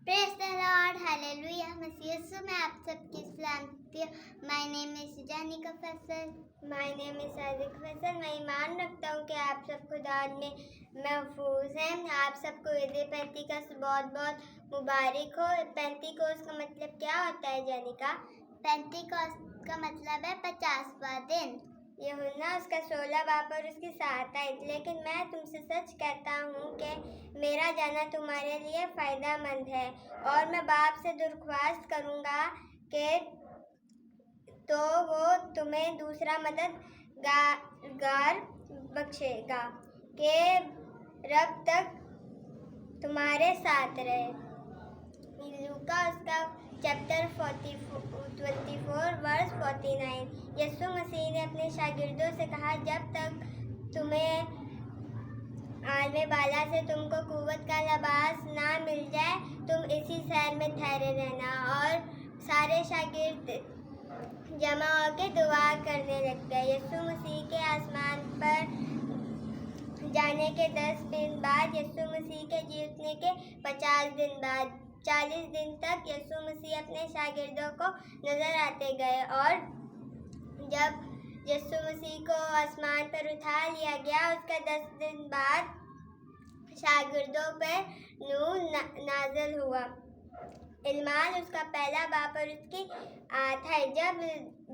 Praise the lord, hallelujah. मसीह यीशु में आप सबकी सलामती हो। My name is Janika Faisal. My name is Sadiq Faisal. मैं ईमान रखता हूँ कि आप सब खुदा में महफूज हैं। आप सबको ईद पेंतीकोस्त बहुत बहुत मुबारक हो। पेंतीकोस्त का मतलब क्या होता है जानिका? पेंतीकोस्त का मतलब है 50वां दिन। यूहन्ना उसका 16 बाप और उसकी 7 आयत। लेकिन मैं तुमसे सच कहता हूँ कि मेरा जाना तुम्हारे लिए फ़ायदेमंद है, और मैं बाप से दरख्वास्त करूँगा कि तो वो तुम्हें दूसरा मददगार बख्शेगा कि रब तक तुम्हारे साथ रहे। लूका उसका चैप्टर 24 वर्स 49। यीशु मसीह ने अपने शागिर्दों से कहा, जब तक तुम्हें आलमे बाला से तुमको कुव्वत का लिबास ना मिल जाए, तुम इसी शहर में ठहरे रहना। और सारे शागिर्द जमा होकर दुआ करने लग गए। यीशु मसीह के आसमान पर जाने के 10 दिन बाद, यीशु मसीह के जी उठने के 50 दिन बाद, 40 दिन तक यीशु मसीह अपने शागिर्दों को नजर आते गए। और जब यीशु मसीह को आसमान पर उठा लिया गया, उसका 10 दिन बाद शागिर्दों पर नूर नाज़िल हुआ। इल्मान उसका पहला बाप और उसकी 8 है।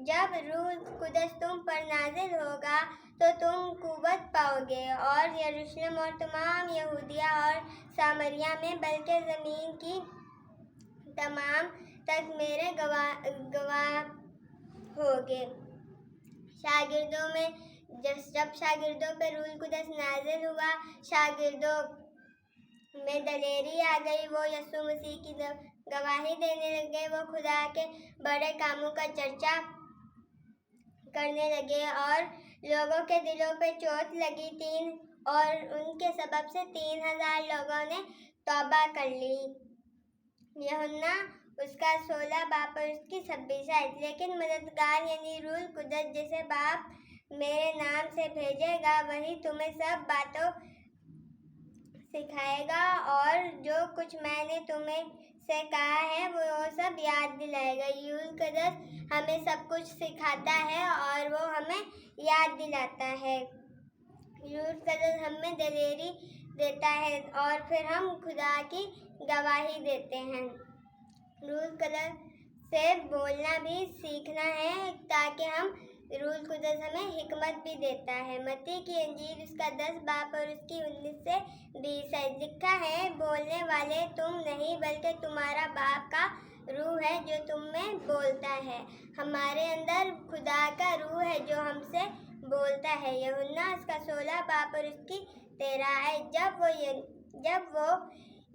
जब रूह कुदस तुम पर नाजिल होगा तो तुम कुव्वत पाओगे, और यरूशलेम और तमाम यहूदिया और सामरिया में, बल्कि ज़मीन की तमाम तक मेरे गवाह होगे। जब शागिर्दों पर रूह कुदस नाजिल हुआ, शागिर्दों में दलेरी आ गई। वो यीशु मसीह की गवाही देने लगे। वो खुदा के बड़े कामों का चर्चा करने लगे, और लोगों के दिलों पे चोट लगी और उनके सबब से 3000 लोगों ने तौबा कर ली। यूहन्ना उसका 16 बाप और उसकी 26 आयत। लेकिन मददगार यानी रूह कुदस, जिसे बाप मेरे नाम से भेजेगा, वही तुम्हें सब बातों सिखाएगा, और जो कुछ मैंने तुम्हें से कहा है वो सब याद दिलाएगा। रूह कुदस हमें सब कुछ सिखाता है और वो हमें याद दिलाता है। रूह कुदस हमें दलेरी देता है, और फिर हम खुदा की गवाही देते हैं। रूह कुदस से बोलना भी सीखना है, ताकि हम रूह कुदस हमें हिकमत भी देता है। मत्ती की इंजील उसका 10 बाप और उसकी 19 से 20 है। लिखा है, बोलने वाले तुम नहीं, बल्कि तुम्हारा बाप का रूह है जो तुम में बोलता है। हमारे अंदर खुदा का रूह है जो हमसे बोलता है। यूहन्ना उसका 16 बाप और उसकी 13 है। जब वो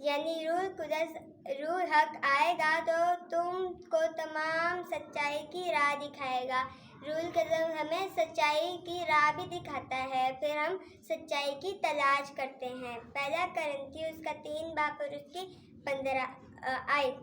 यानी रूह कुदस, रूह हक आएगा तो तुमको तमाम सच्चाई की राह दिखाएगा। रूह कुदस हमें सच्चाई की राह भी दिखाता है, फिर हम सच्चाई की तलाश करते हैं। पहला करंथी उसका 3 बाप और उसकी 15 आयत।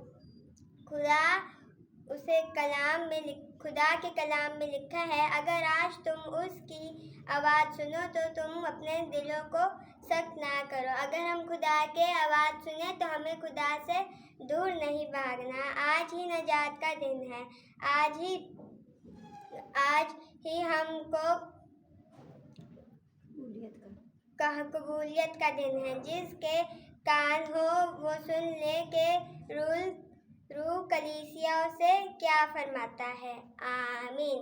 खुदा के कलाम में लिखा है, अगर आज तुम उसकी आवाज़ सुनो तो तुम अपने दिलों को सख्त ना करो। अगर हम खुदा के आवाज़ सुने तो हमें खुदा से दूर नहीं भागना। आज ही नजात का दिन है। आज ही हमको कबूलियत का दिन है। जिसके कान हो वो सुन ले कि रूह कलीसियाओं से क्या फरमाता है। आमीन।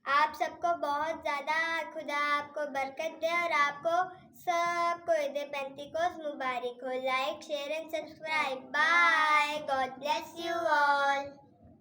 आप सबको बहुत ज़्यादा खुदा आपको बरकत दे, और आपको सबको ईद पेंतीकोस्त मुबारक हो। Like, share and subscribe. Bye. God bless you all.